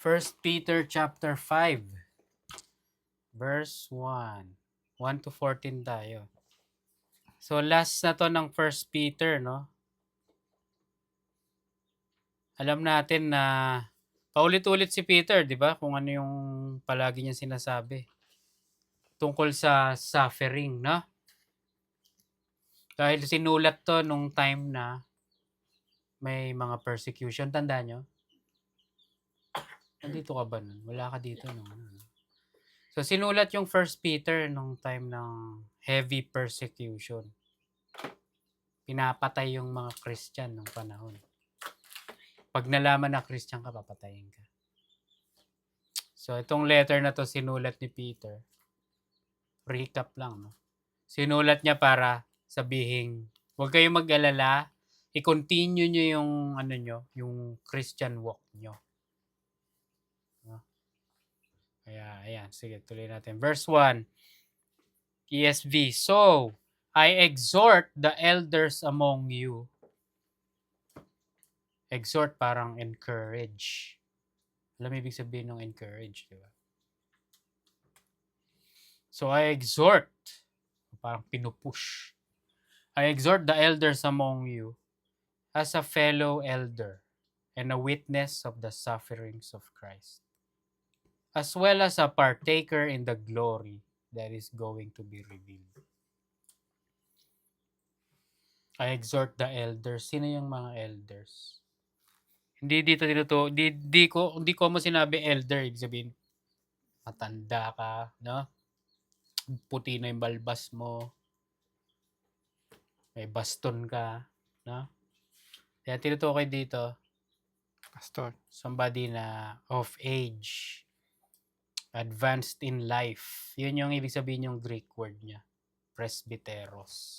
First Peter chapter 5, verse 1. 1 to 14 tayo. So last na to ng First Peter, no? Alam natin na paulit-ulit si Peter, di ba? Kung ano yung palagi niya sinasabi tungkol sa suffering, no? Dahil sinulat to nung time na may mga persecution. Tandaan nyo? Nandito ka ba nun? Wala ka dito nung ano. So sinulat yung First Peter nung time ng heavy persecution. Pinapatay yung mga Christian nung panahon. Pag nalaman na Christian ka, papatayin ka. So itong letter na to sinulat ni Peter. Recap lang, no? Sinulat niya para sabihin, huwag kayong mag-alala, i-continue nyo yung ano nyo, yung Christian walk nyo. No? Kaya ayan, sige, tuloy natin. Verse 1, ESV. So, I exhort the elders among you. Exhort parang encourage. Alam mo ibig sabihin ng encourage, di ba? So I exhort, parang pinupush. I exhort the elders among you as a fellow elder and a witness of the sufferings of Christ, as well as a partaker in the glory that is going to be revealed. I exhort the elders. Sino yung mga elders? Hindi ko mo sinabi elder, ibig sabihin matanda ka, no? Puti na yung balbas mo. May baston ka, no? Kaya tinutukoy dito, Pastor. somebody na of age, advanced in life. Yun yung ibig sabihin yung Greek word niya. Presbyteros.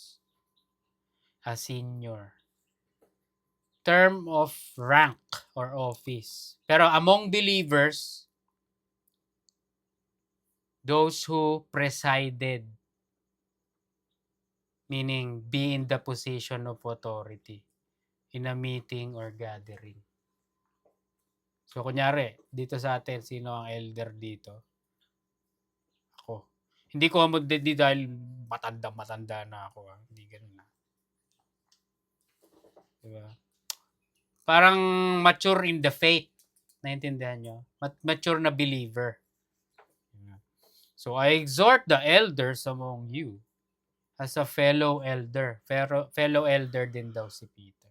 A senior. Term of rank or office. Pero among believers, those who presided, meaning be in the position of authority in a meeting or gathering. So, kunyari, dito sa atin, sino ang elder dito? Ako. Hindi ko hindi dahil matanda na ako. Hindi ganun na. Diba? Parang mature in the faith. Naintindihan nyo? Mature na believer. So, I exhort the elders among you as a fellow elder. Fellow elder din daw si Peter.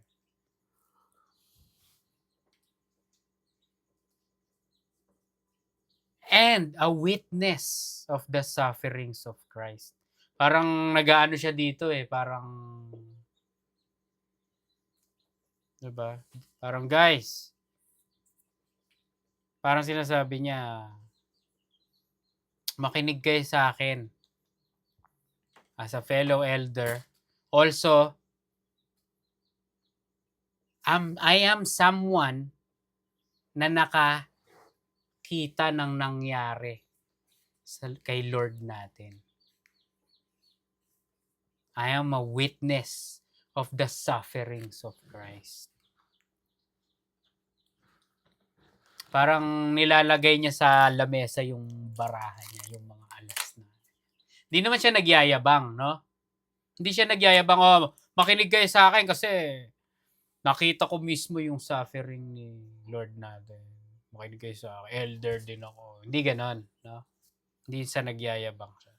And a witness of the sufferings of Christ. Parang nag-aano siya dito parang, diba? Parang guys, parang sinasabi niya, makinig kayo sa akin as a fellow elder. Also, I am someone na nakakita ng nangyari kay Lord natin. I am a witness of the sufferings of Christ. Parang nilalagay niya sa lamesa yung barahan niya, yung mga alas na. Hindi naman siya nagyayabang, no? Hindi siya nagyayabang, makinig kayo sa akin kasi nakita ko mismo yung suffering ni Lord natin. Makinig kayo sa akin. Elder din ako. Hindi ganon, no? Hindi siya nagyayabang siya.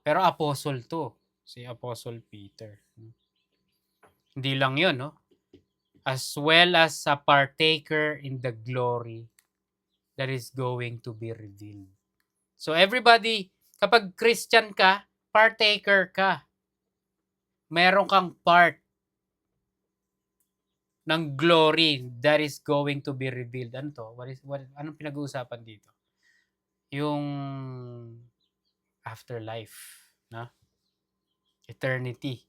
Pero apostle to. Si Apostle Peter. Hindi lang yun, no? As well as a partaker in the glory that is going to be revealed. So everybody, kapag Christian ka, partaker ka. Meron kang part ng glory that is going to be revealed. Ano to? Anong pinag-uusapan dito? Yung afterlife, no? Eternity.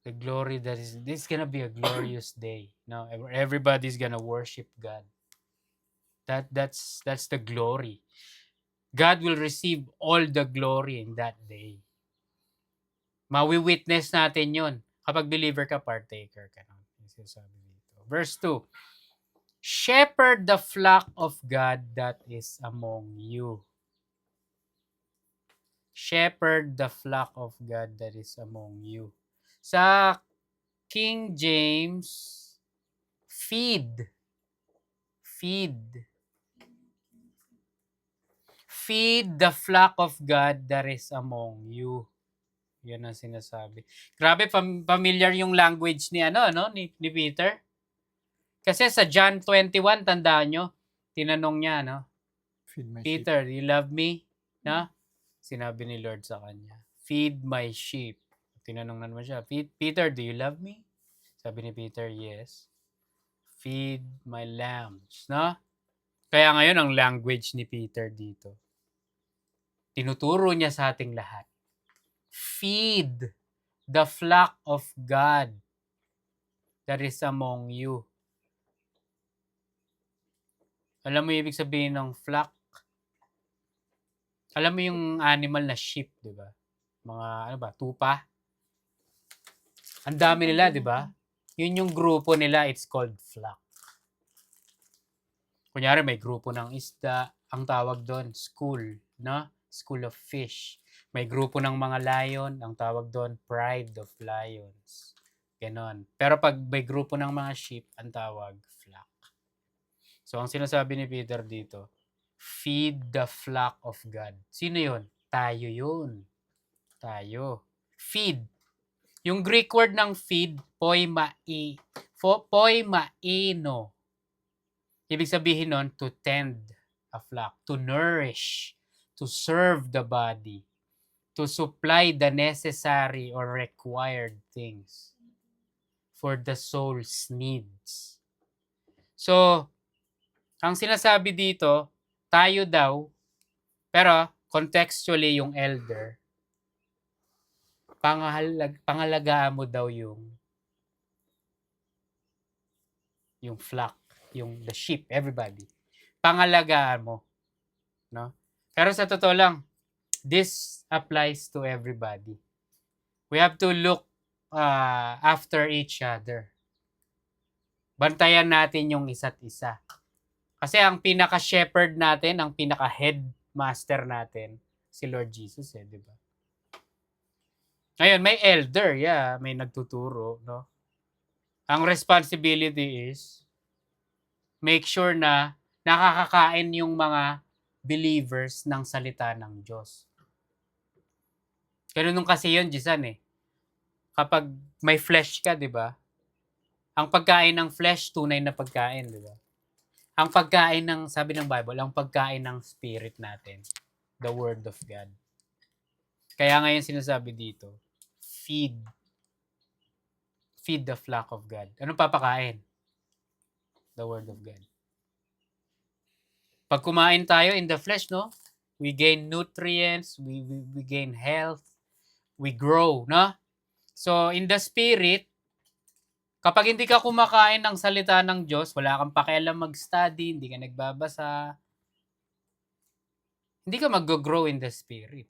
The glory that is, this is gonna be a glorious day. No, everybody's gonna worship God. That's the glory. God will receive all the glory in that day. Mawi-witness natin yun. Kapag believer ka, partaker ka. Sinasabi dito. Verse 2. Shepherd the flock of God that is among you. Shepherd the flock of God that is among you. Sa King James, feed. Feed. Feed the flock of God that is among you. Yan ang sinasabi. Grabe, familiar yung language ni ni Peter. Kasi sa John 21, tandaan nyo, tinanong niya, Feed my sheep. Peter, do you love me? Sinabi ni Lord sa kanya, feed my sheep. Tinanong na naman siya, Peter, do you love me? Sabi ni Peter, yes. Feed my lambs. Kaya ngayon, ang language ni Peter dito, tinuturo niya sa ating lahat. Feed the flock of God that is among you. Alam mo yung ibig sabihin ng flock? Alam mo yung animal na sheep, di ba? Mga, tupa? Ang dami nila, di ba? Yun yung grupo nila, it's called flock. Kunyari, may grupo ng isda, ang tawag doon, school, School of fish. May grupo ng mga lion, ang tawag doon, pride of lions. Ganon. Pero pag may grupo ng mga sheep, ang tawag, flock. So, ang sinasabi ni Peter dito, feed the flock of God. Sino yun? Tayo yun. Tayo. Feed. Yung Greek word ng feed, poimaino. Ibig sabihin nun, to tend a flock, to nourish, to serve the body, to supply the necessary or required things for the soul's needs. So, ang sinasabi dito, tayo daw, pero contextually yung elder, pangalagaan mo daw yung flock, yung the sheep, everybody. Pangalagaan mo. Pero sa totoo lang, this applies to everybody. We have to look after each other. Bantayan natin yung isa't isa. Kasi ang pinaka-shepherd natin, ang pinaka-headmaster natin, si Lord Jesus, di ba? Ngayon, may elder, may nagtuturo, Ang responsibility is, make sure na nakakakain yung mga believers ng salita ng Diyos. Ganun kasi yun, Jisan, Kapag may flesh ka, di ba? Ang pagkain ng flesh, tunay na pagkain, di ba? Ang pagkain ng, sabi ng Bible, ang pagkain ng spirit natin, the Word of God. Kaya ngayon sinasabi dito, feed the flock of God. Anong papakain? The Word of God. Pag kumain tayo in the flesh, we gain nutrients, we gain health, we grow, So, in the spirit, kapag hindi ka kumakain ng salita ng Diyos, wala kang pakialam mag-study, hindi ka nagbabasa, hindi ka mag-grow in the spirit.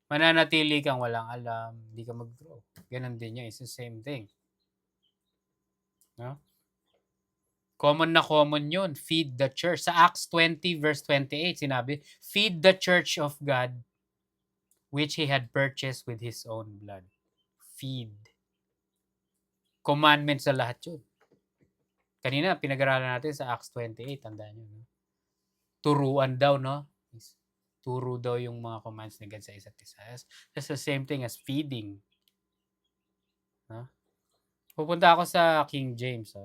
Mananatili kang walang alam, hindi ka mag-grow. Ganon din yun. It's the same thing. Common na common yun. Feed the church. Sa Acts 20 verse 28, sinabi, feed the church of God which He had purchased with His own blood. Feed. Commandment sa lahat yun. Kanina, pinag-aralan natin sa Acts 28. Tandaan nyo. Turuan daw, Turo daw yung mga commands ni God sa isa't isa. That's the same thing as feeding. Pupunta ako sa King James.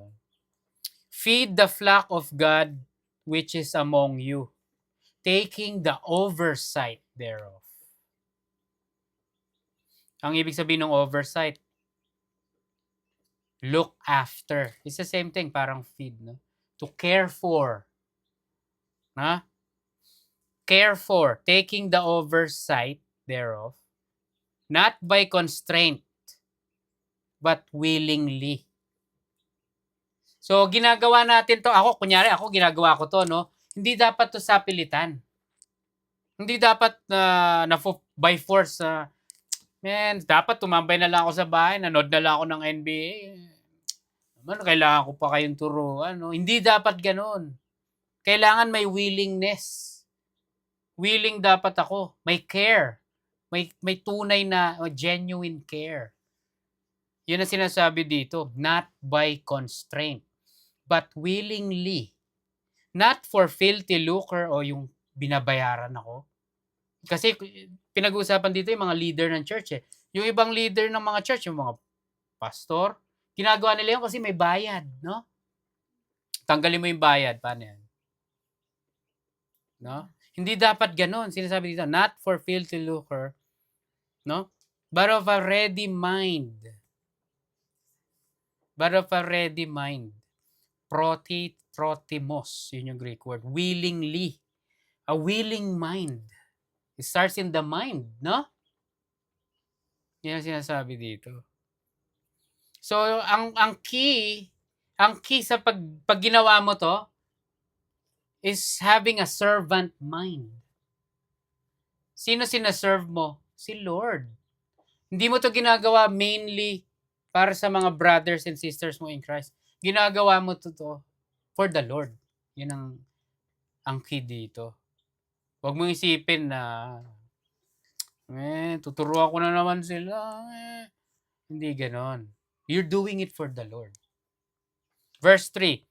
Feed the flock of God which is among you, taking the oversight thereof. Ang ibig sabihin ng oversight, look after. It's the same thing, parang feed, To care for. Care for, taking the oversight thereof, not by constraint, but willingly. So, ginagawa natin to. Kunyari, ginagawa ko to, Hindi dapat to sa pilitan. Hindi dapat by force. Dapat tumambay na lang ako sa bahay, nanood na lang ako ng NBA. Ano, kailangan ko pa kayong turuan, no? Hindi dapat gano'n. Kailangan may willingness. Willing dapat ako. May care. May tunay na genuine care. Yun ang sinasabi dito. Not by constraint, but willingly. Not for filthy lucre o yung binabayaran ako. Kasi pinag-uusapan dito yung mga leader ng church eh. Yung ibang leader ng mga church, yung mga pastor, ginagawa nila yun kasi may bayad, no? Tanggalin mo yung bayad, paano yan? No? Hindi dapat ganoon. Sinasabi dito, not for filthy lucre, no? But of a ready mind. But of a ready mind. Protimos, yun yung Greek word. Willingly. A willing mind. It starts in the mind, no? Yan ang sinasabi dito. So, ang key sa pag ginawa mo to is having a servant mind. Sino sinaserve mo? Si Lord. Hindi mo to ginagawa mainly para sa mga brothers and sisters mo in Christ. Ginagawa mo to for the Lord. Yun ang key dito. Huwag mong isipin na tuturuan ko na naman sila. Hindi ganon. You're doing it for the Lord. Verse 3.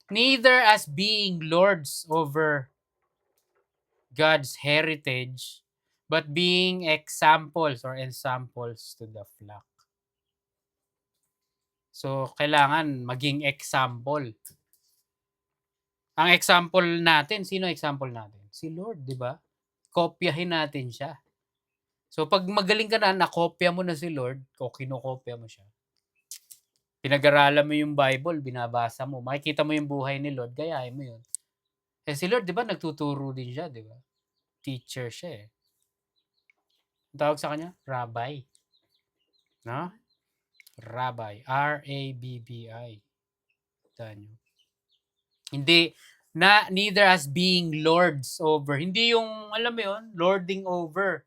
Neither as being lords over God's heritage, but being examples or ensamples to the flock. So, kailangan maging example. Ang example natin, sino example natin? Si Lord, di ba? Kopyahin natin siya. So, pag magaling ka na, nakopya mo na si Lord, o kinokopya mo siya, pinag-aralan mo yung Bible, binabasa mo, makikita mo yung buhay ni Lord, gayahin mo yun. Si Lord, di ba, nagtuturo din siya, di ba? Teacher siya eh. Ang tawag sa kanya? Rabbi. No? Rabbi. R-A-B-B-I. Tanyo. Hindi, neither as being lords over. Hindi yung, alam mo yun, lording over.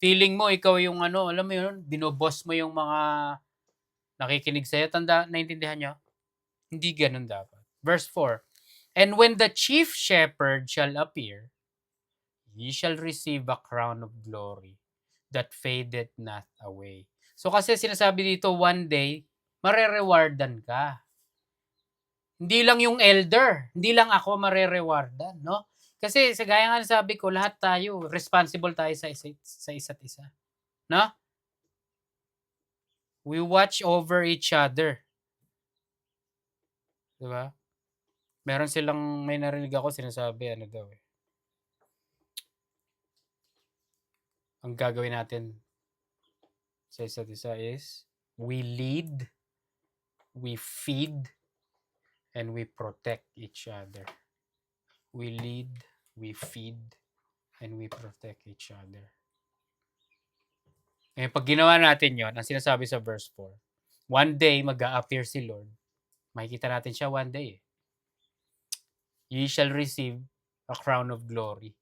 Feeling mo, ikaw yung alam mo yun, binoboss mo yung mga nakikinig sa'yo. Naintindihan nyo? Hindi ganun dapat. Verse 4. And when the chief shepherd shall appear, ye shall receive a crown of glory that fadeth not away. So kasi sinasabi dito, one day, marerewardan ka. Hindi lang yung elder, hindi lang ako marerewardan, no? Kasi sa gaya nga sabi ko, lahat tayo, responsible tayo sa isa't isa. No? We watch over each other. Diba? Meron silang, may narinig ako sinasabi, daw eh. Ang gagawin natin sa isa't isa is, we lead, we feed, and we protect each other. We lead, we feed, and we protect each other. Pag ginawa natin yon, ang sinasabi sa verse 4, one day mag-a-appear si Lord. Makikita natin siya one day. Ye shall receive a crown of glory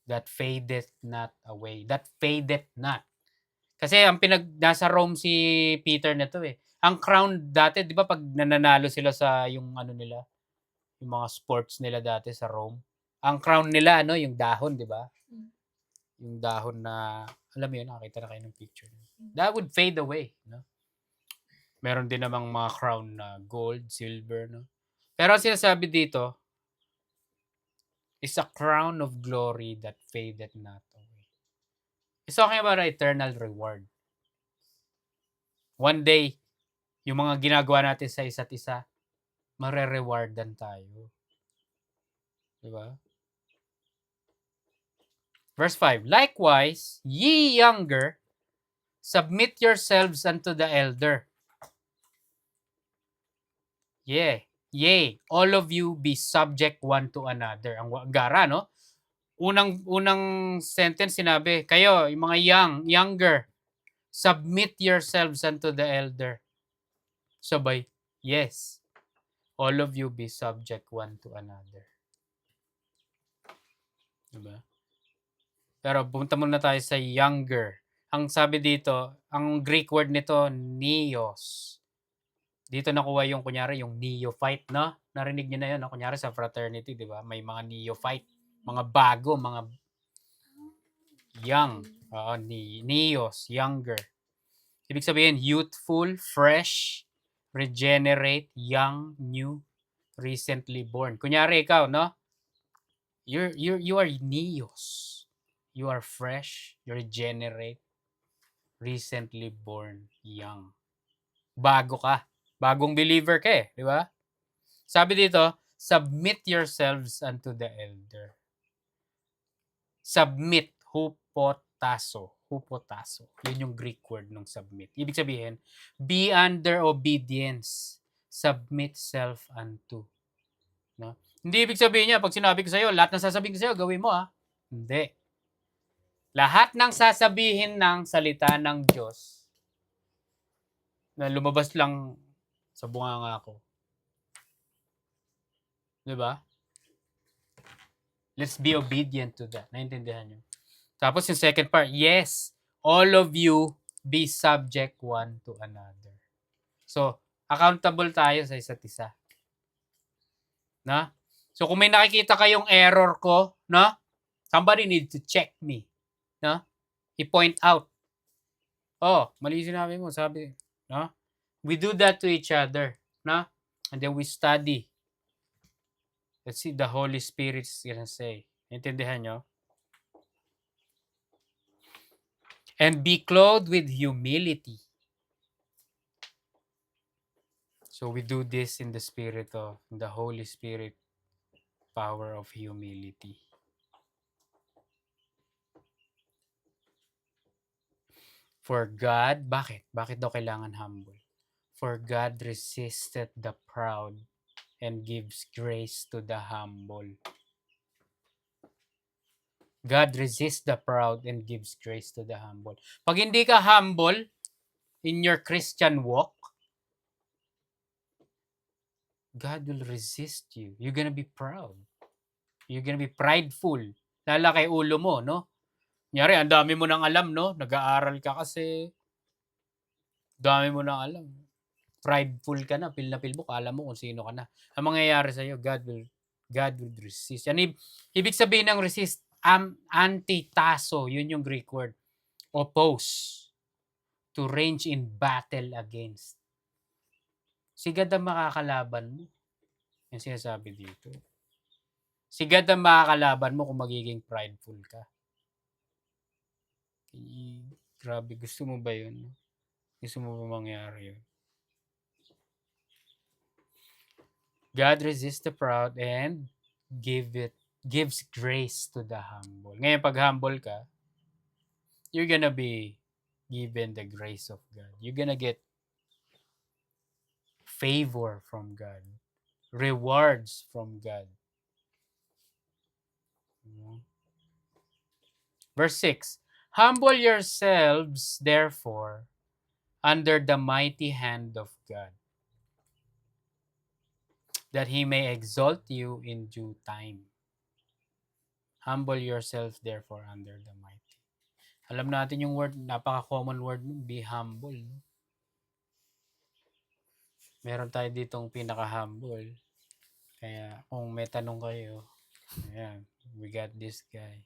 that fadeth not away. That fadeth not. Kasi ang nasa Rome si Peter na to eh. Ang crown dati, di ba pag nananalo sila sa yung nila, yung mga sports nila dati sa Rome, ang crown nila, yung dahon, di ba? Yung dahon na, alam mo yun, nakakita na kayo ng picture. That would fade away, no? Meron din namang mga crown na gold, silver, no? Pero ang sinasabi dito, is a crown of glory that fadeth not away. It's talking about eternal reward. One day, yung mga ginagawa natin sa isa't isa, marerewardan tayo. Diba? Verse 5, likewise, ye younger, submit yourselves unto the elder. Yea, all of you be subject one to another. Ang gara, no? Unang sentence sinabi, kayo, yung mga younger, submit yourselves unto the elder. Sabay, yes, all of you be subject one to another. Diba? Pero pumunta muna tayo sa younger. Ang sabi dito, ang Greek word nito, neos. Dito nakuha yung kunyari yung neophyte, no? Narinig niyo na yun, no? Kunyari sa fraternity, di ba? May mga neophyte, mga bago, mga young. Neos, younger. Ibig sabihin, youthful, fresh, regenerate, young, new, recently born. Kunyari ikaw, no? You are neos. You are fresh, you regenerate, recently born, young. Bago ka. Bagong believer ka eh, di ba? Sabi dito, submit yourselves unto the elder. Submit, hupotasso. Hupotasso. Yun yung Greek word ng submit. Ibig sabihin, be under obedience. Submit self unto. No? Hindi ibig sabihin niya, pag sinabi ko sa'yo, lahat ng sasabihin ko sa'yo, gawin mo Hindi. Lahat ng sasabihin ng salita ng Diyos na lumabas lang sa bunganga ko. Di ba? Let's be obedient to that. Naintindihan nyo? Tapos yung second part, yes, all of you be subject one to another. So, accountable tayo sa isa't isa. Na? So, kung may nakikita kayong error ko, no? Somebody needs to check me. No? I-point out. Mali sinabi mo, sabi. No? We do that to each other. No? And then we study. Let's see the Holy Spirit's gonna say. Intindihan nyo? And be clothed with humility. So we do this in the spirit of the Holy Spirit, power of humility. For God, bakit? Bakit daw kailangan humble? For God resisted the proud and gives grace to the humble. God resists the proud and gives grace to the humble. Pag hindi ka humble in your Christian walk, God will resist you. You're gonna be proud. You're gonna be prideful. Lalaki ulo mo, no? Kunyari, ang dami mo nang alam, no? Nag-aaral ka kasi. Dami mo nang alam. Prideful ka na, feel mo, kala mo kung sino ka na. Ang mangyayari sa'yo, God will resist. Yan, ibig sabihin ng resist, antitaso, yun yung Greek word. Oppose. To range in battle against. Si God ang makakalaban mo. Yung sinasabi dito. Si God ang makakalaban mo kung magiging prideful ka. Grabe, gusto mo ba yun? Gusto mo ba mangyari yun? God resists the proud and gives grace to the humble. Ngayon, pag humble ka, you're gonna be given the grace of God. You're gonna get favor from God. Rewards from God. Verse 6, humble yourselves, therefore, under the mighty hand of God, that He may exalt you in due time. Humble yourself, therefore, under the mighty. Alam natin yung word, napaka-common word, be humble. Meron tayo ditong pinaka-humble. Kaya kung may tanong kayo, ayan, we got this guy.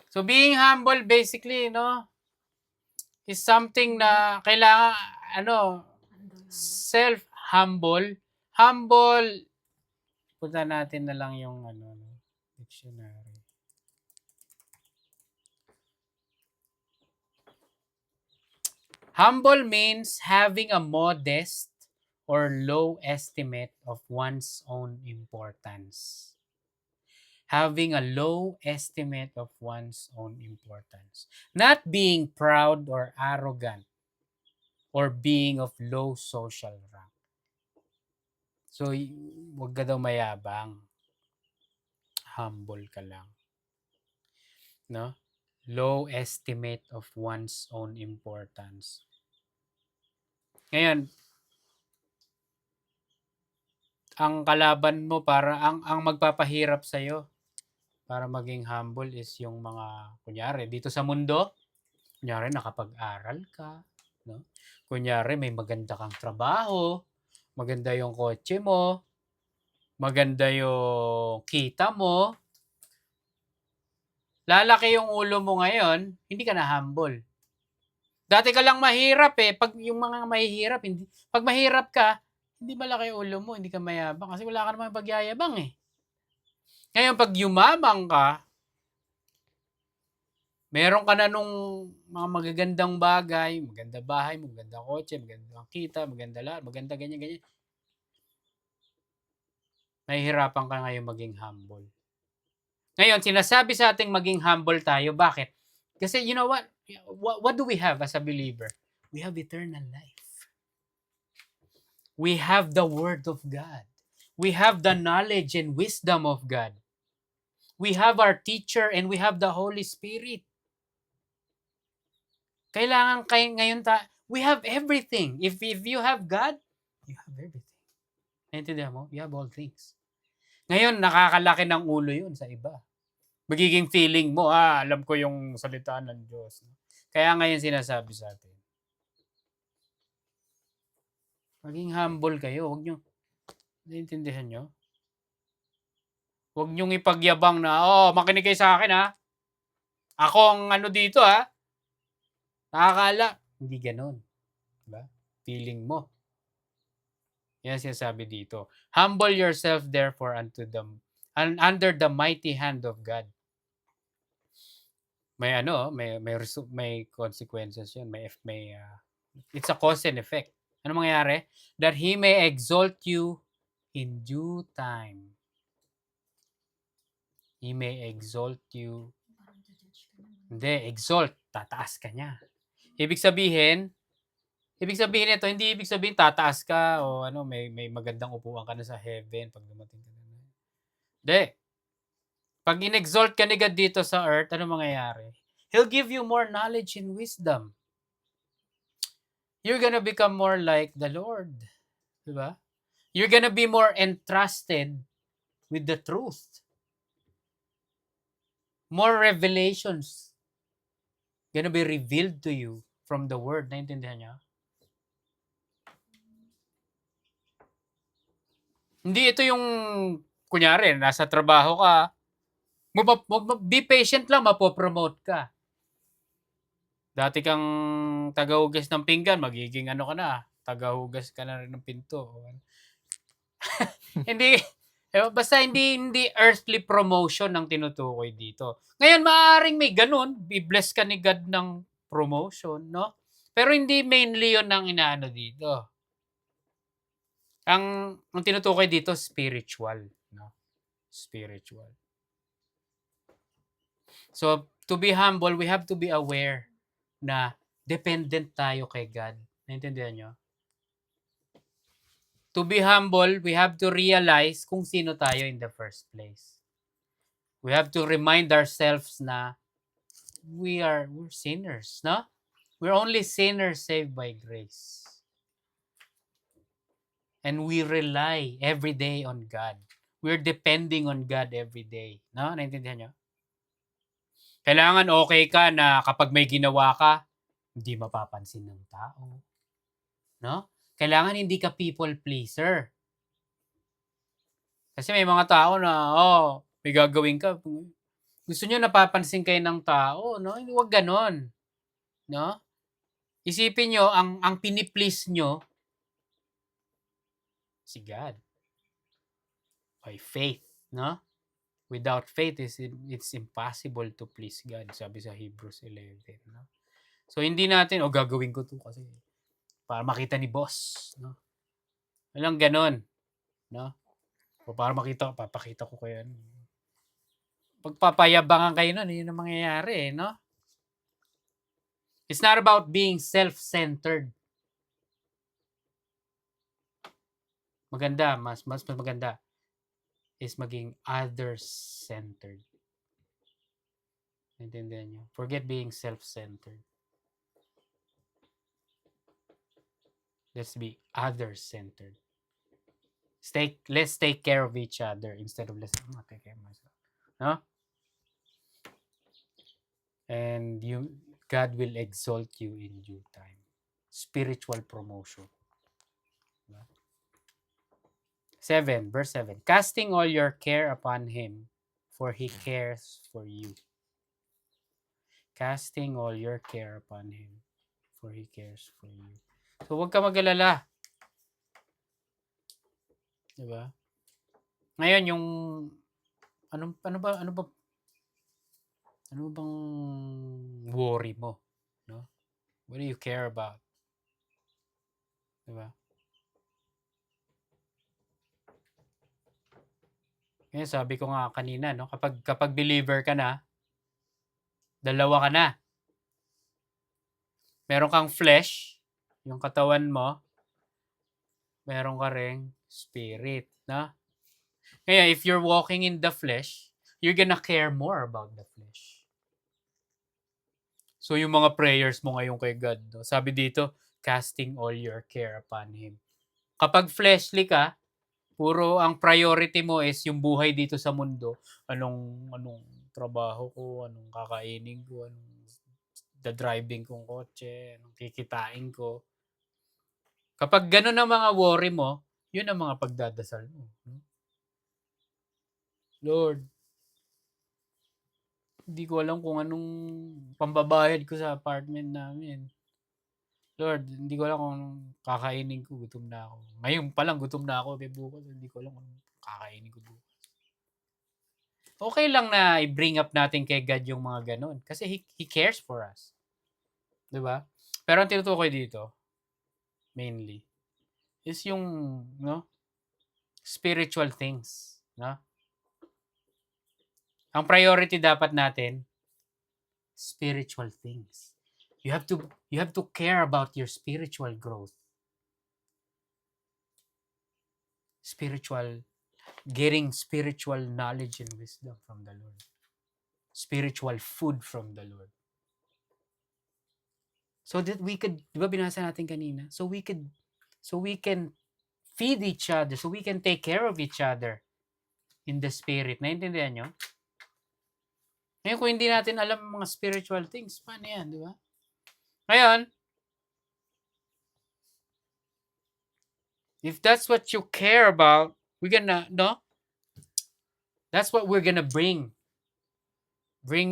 So being humble basically, is something na kailangan, self-humble. Humble, punta natin na lang yung dictionary. Humble means having a modest or low estimate of one's own importance. Having a low estimate of one's own importance. Not being proud or arrogant or being of low social rank. So, wag ka daw mayabang. Humble ka lang. No? Low estimate of one's own importance. Ngayon, ang kalaban mo ang magpapahirap sa iyo para maging humble is yung mga, kunyari, dito sa mundo, kunyari nakapag-aral ka, no? Kunyari may maganda kang trabaho, maganda yung kotse mo, maganda yung kita mo, lalaki yung ulo mo ngayon, hindi ka na humble. Dati ka lang mahirap eh. Pag yung mga mahihirap, hindi, pag mahirap ka, hindi malaki yung ulo mo, hindi ka mayabang kasi wala ka naman pagyayabang eh. Ngayon, pag yumamang ka, meron ka na nung mga magagandang bagay, maganda bahay, maganda kotse, maganda kita, maganda lahat, maganda ganyan-ganyan. Nahihirapan ka ngayon maging humble. Ngayon, sinasabi sa ating maging humble tayo. Bakit? Kasi you know what? What do we have as a believer? We have eternal life. We have the Word of God. We have the knowledge and wisdom of God. We have our teacher and we have the Holy Spirit. Kailangan kayo ngayon we have everything. If you have God, you have everything. Naintindihan mo? You have all things. Ngayon, nakakalaki ng ulo yun sa iba. Magiging feeling mo, alam ko yung salita ng Diyos. Kaya ngayon sinasabi sa atin, maging humble kayo. Huwag nyo, naintindihan nyo? Huwag nyong ipagyabang na, makinig kayo sa akin ha. Ako ang ano dito ha. Nakakala. Hindi ganun. Diba? Feeling mo. Yan sinasabi dito. Humble yourself therefore under the mighty hand of God. May may consequences 'yun. It's a cause and effect. Ano mangyayari? That He may exalt you in due time. He may exalt you. Hindi, exalt. Tataas ka niya. Ibig sabihin ito, hindi ibig sabihin tataas ka o may magandang upuan ka na sa heaven pag dumating ka na. Hindi. Pag in-exalt ka ni God dito sa earth, ano mangyayari? He'll give you more knowledge and wisdom. You're gonna become more like the Lord. Diba? You're gonna be more entrusted with the truth. More revelations gonna be revealed to you from the Word. Naintindihan niyo? Hindi ito yung, kunyari, nasa trabaho ka, be patient lang, mapopromote ka. Dati kang tagahugas ng pinggan, magiging ano ka na, tagahugas ka na rin ng pinto. Hindi, basta hindi earthly promotion ang tinutukoy dito. Ngayon, maaaring may ganun, i-bless ka ni God ng promotion, no? Pero hindi mainly yun ang inaano dito. Ang tinutukoy dito, spiritual, no? Spiritual. So, to be humble, we have to be aware na dependent tayo kay God. Naintindihan nyo? To be humble, we have to realize kung sino tayo in the first place. We have to remind ourselves na we're sinners, no? We're only sinners saved by grace. And we rely every day on God. We're depending on God every day. No? Naintindihan nyo? Kailangan okay ka na kapag may ginawa ka, hindi mapapansin ng tao. No? Kailangan hindi ka people pleaser. Kasi may mga tao na, may gagawin ka. Gusto nyo napapansin kayo ng tao, no? Huwag ganon. No? Isipin nyo, ang piniplease nyo, si God. By faith, no? Without faith, it's impossible to please God, sabi sa Hebrews 11. No? So, hindi natin, gagawin ko to kasi para makita ni boss. No? Walang ganon. No? O para papakita ko kayo. Pagpapayabangan kayo nun, yun ang mangyayari, no? It's not about being self-centered. Maganda, mas maganda is maging other-centered. Naintindihan nyo? Forget being self-centered. Let's be other-centered. Let's take care of each other instead of let's take care of myself. No? And God will exalt you in due time. Spiritual promotion. Diba? verse 7. Casting all your care upon Him, for He cares for you. Casting all your care upon Him, for He cares for you. So, huwag ka mag-alala. Diba? Ngayon, yung, ano bang worry mo? No? What do you care about? Diba? Ngayon, sabi ko nga kanina, no? Kapag believer ka na, dalawa ka na. Meron kang flesh, yung katawan mo, meron ka ring spirit, no? Kaya if you're walking in the flesh, you're gonna care more about the flesh. So yung mga prayers mo ngayon kay God, no? Sabi dito, casting all your care upon Him. Kapag fleshly ka, puro ang priority mo is yung buhay dito sa mundo. Anong trabaho ko, anong kakainin ko, anong driving kong kotse, anong kikitain ko. Kapag ganun ang mga worry mo, yun ang mga pagdadasal mo. Lord, hindi ko alam kung anong pambabayad ko sa apartment namin. Lord, hindi ko alam kung anong kakainin ko, gutom na ako. Ngayon pa lang, gutom na ako, bukas, hindi ko alam kung anong kakainin ko bukas. Okay lang na i-bring up natin kay God yung mga ganun. Kasi He cares for us. Diba? Pero ang tinutukoy dito, mainly, is yung, no, spiritual things. No? Ang priority dapat natin, spiritual things. You have to care about your spiritual growth. Getting spiritual knowledge and wisdom from the Lord. Spiritual food from the Lord. So that we could, di ba binasa natin kanina? So we can feed each other, so we can take care of each other in the spirit. Naintindihan nyo? Ngayon, kung hindi natin alam mga spiritual things, paano yan, di ba? Ngayon, if that's what you care about, we're gonna, no? That's what we're gonna bring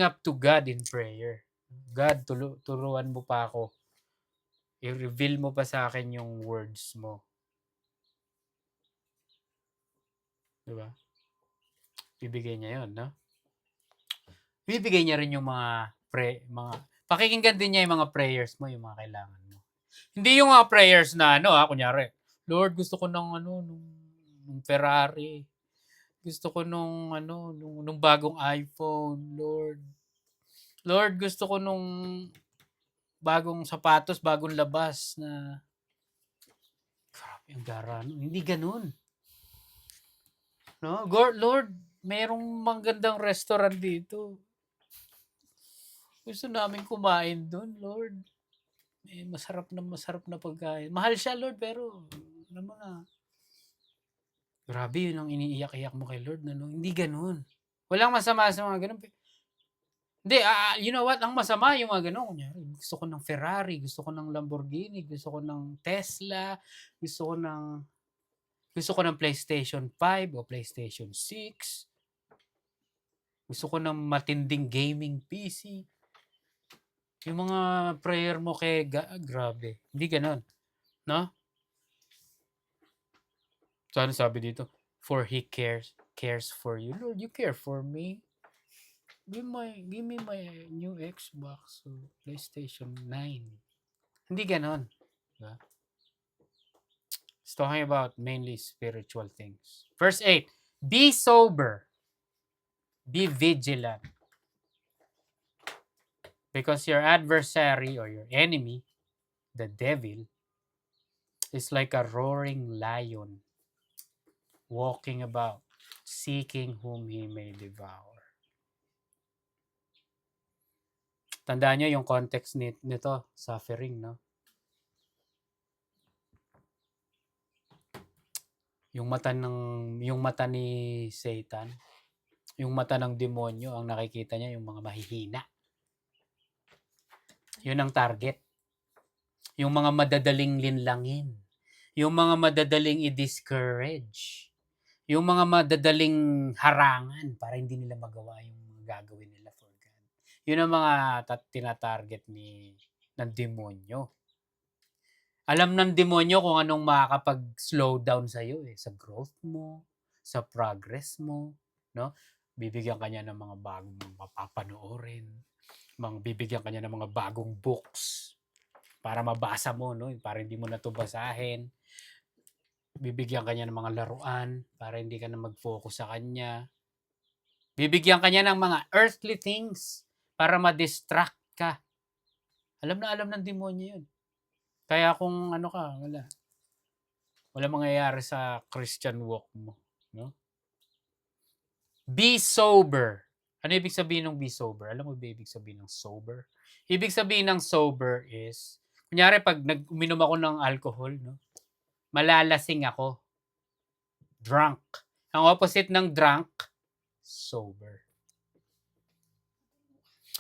up to God in prayer. God, turuan mo pa ako. I-reveal mo pa sa akin yung words mo. Diba? Bibigay niya yun, no? Bibigay niya rin yung mga pakikinggan din niya yung mga prayers mo, yung mga kailangan mo. Hindi yung mga prayers na kunyari, Lord, gusto ko ng nung Ferrari. Gusto ko nung bagong iPhone, Lord. Lord, gusto ko nung bagong sapatos, bagong labas na grabe ang gara. Hindi ganun. No? Lord, merong magandang restaurant dito. Gusto namin kumain doon, Lord. Masarap na pagkain. Mahal siya, Lord, pero alam mo na. Grabe, yun ang iniiyak-iyak mo kay Lord. No? Hindi ganun. Walang masama sa mga ganun. Hindi, you know what? Ang masama yung mga ganun. Kunyari, gusto ko ng Ferrari, gusto ko ng Lamborghini, gusto ko ng Tesla, gusto ko ng PlayStation 5 o PlayStation 6. Gusto ko ng matinding gaming PC. Yung mga prayer mo kay grabe. Hindi ganun. No? So, ano sabi dito? For He cares for you. Lord, you care for me. Give me my new Xbox o PlayStation 9. Hindi ganon. Diba? It's talking about mainly spiritual things. Verse 8, be sober, be vigilant, because your adversary or your enemy, the devil, is like a roaring lion, walking about, seeking whom he may devour. Tandaan nyo yung context nito, suffering, no? Yung mata ni Satan, yung mata ng demonyo, ang nakikita niya yung mga mahihina. Yun ang target. Yung mga madadaling linlangin. Yung mga madadaling i-discourage. Yung mga madadaling harangan para hindi nila magawa yung mga gagawin nila for God. Yun ang mga tina-target ng demonyo. Alam ng demonyo kung anong makakapag-slow down sa'yo, sa growth mo, sa progress mo, 'no? Bibigyan ka niya ng mga bagong papanoorin, bibigyan ka niya ng mga bagong books para mabasa mo, 'no, para hindi mo na 'to basahin. Bibigyan ka niya ng mga laruan para hindi ka na mag-focus sa kanya. Bibigyan ka niya ng mga earthly things para ma-distract ka. Alam na alam ng demonyo 'yun. Kaya kung ano ka, walang mangyayari sa Christian walk mo, 'no? Be sober. Ano ibig sabihin ng be sober? Alam mo ba ibig sabihin ng sober? Ibig sabihin ng sober is, kunyari 'pag uminom ako ng alcohol, 'no, malalasing ako, drunk. Ang opposite ng drunk, sober.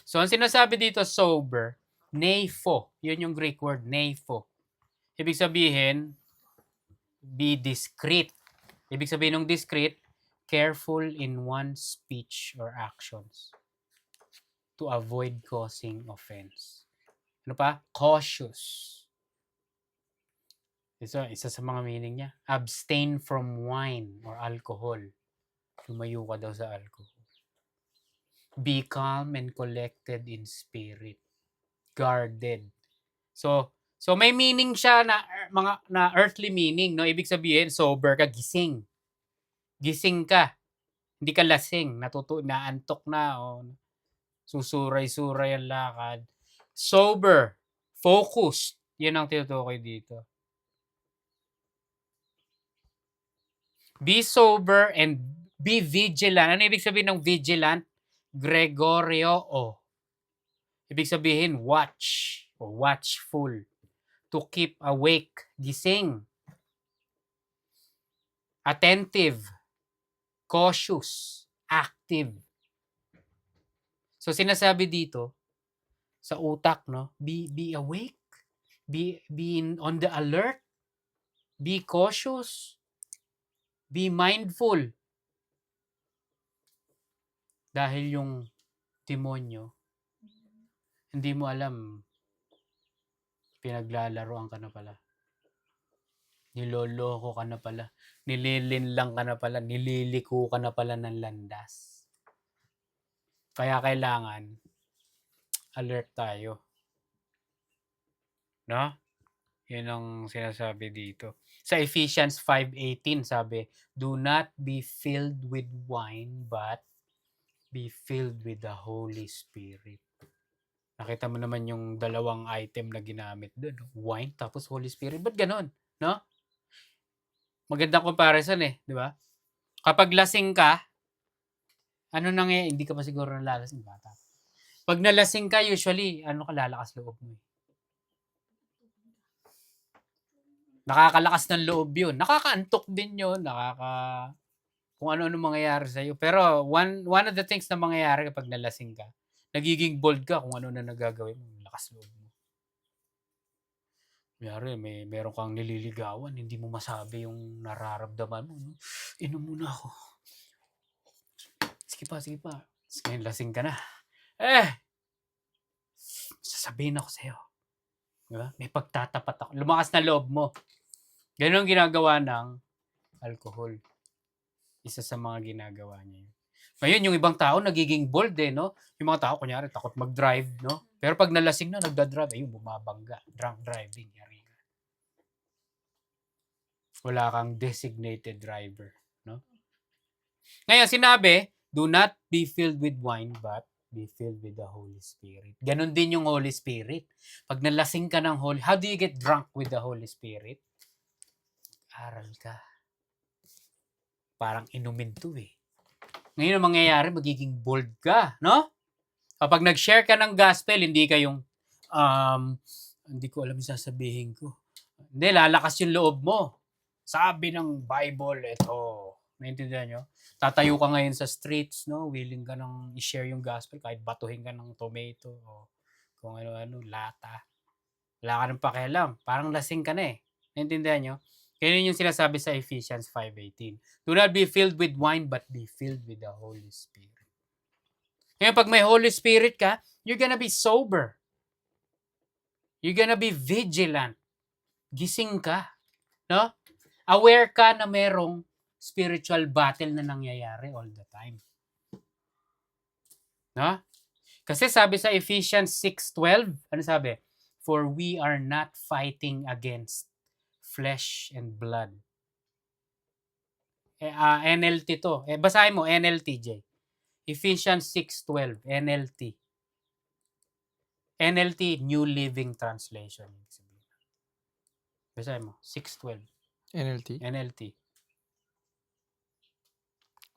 So, ang sinasabi dito sober, neipho. 'Yun yung Greek word, neipho. Ibig sabihin, be discreet. Ibig sabihin ng discreet, careful in one's speech or actions to avoid causing offense. Ano pa? Cautious. Isa sa mga meaning niya. Abstain from wine or alcohol. Lumayo ka daw sa alcohol. Be calm and collected in spirit. Guarded. So may meaning siya na earthly meaning, no? Ibig sabihin, sober ka, gising. Gising ka. Hindi ka lasing, naantok na o susuray-suray ang lakad. Sober, focused. 'Yan ang tinutukoy dito. Be sober and be vigilant. Ano ibig sabihin ng vigilant? Gregorio o. Ibig sabihin watch o watchful. To keep awake, gising. Attentive, cautious, active. So sinasabi dito sa utak, no, be awake, be on the alert, be cautious, be mindful. Dahil yung demonyo, hindi mo alam, pinaglalaroan ka na pala. Niloloko ka na pala. Nililinlang ka na pala. Nililiko ka na pala ng landas. Kaya kailangan alert tayo. No? Yun ang sinasabi dito. Sa Ephesians 5:18 sabi, do not be filled with wine, but be filled with the Holy Spirit. Nakita mo naman yung dalawang item na ginamit doon. Wine tapos Holy Spirit. Ba't ganon? No? Magandang comparison di ba? Kapag lasing ka, ano nangyayari? Hindi ka pa siguro nalalasing, bata. Pag nalasing ka, usually, lalakas loob mo. Nakakalakas ng loob yun. Nakakaantok din yun. Kung ano-ano mangyayari sa'yo. Pero one of the things na mangyayari kapag nalasing ka, nagiging bold ka kung ano na nagagawin mo. Lakas loob mo. Kunyari, meron kang nililigawan, hindi mo masabi yung nararamdaman mo. No? Inom muna ako. Sige pa. Ngayon, lasing ka na. Sasabihin ako sa'yo. Diba? May pagtatapat ako. Lumakas na loob mo. Ganun ang ginagawa ng alcohol. Isa sa mga ginagawa niya yun. Ngayon, yung ibang tao nagiging bold no? Yung mga tao, kunyari, takot mag-drive, no? Pero pag nalasing na, nagda-drive, ayun, bumabangga. Drunk driving. Yari ka. Wala kang designated driver, no? Ngayon, sinabi, do not be filled with wine, but be filled with the Holy Spirit. Ganon din yung Holy Spirit. Pag nalasing ka ng how do you get drunk with the Holy Spirit? Aral ka. Parang inumin to Ngayon ang mangyayari, magiging bold ka, no? Kapag nag-share ka ng gospel, hindi ka yung, hindi ko alam yung sasabihin ko. Hindi, lalakas yung loob mo. Sabi ng Bible, ito. Naintindihan nyo? Tatayo ka ngayon sa streets, no? Willing ka nang i-share yung gospel kahit batuhin ka ng tomato o kung ano-ano, lata. Wala ka nang pakialam. Parang lasing ka na Naintindihan nyo? Kaya yun yung sinasabi sa Ephesians 5:18. Do not be filled with wine, but be filled with the Holy Spirit. Ngayon, pag may Holy Spirit ka, you're gonna be sober. You're gonna be vigilant. Gising ka. No? Aware ka na merong spiritual battle na nangyayari all the time. No? Kasi sabi sa Ephesians 6:12, ano sabi? For we are not fighting against flesh and blood. NLT to. Basahin mo, NLT, J. Ephesians 6:12, NLT. NLT, New Living Translation. Basahin mo, 6:12. NLT. NLT.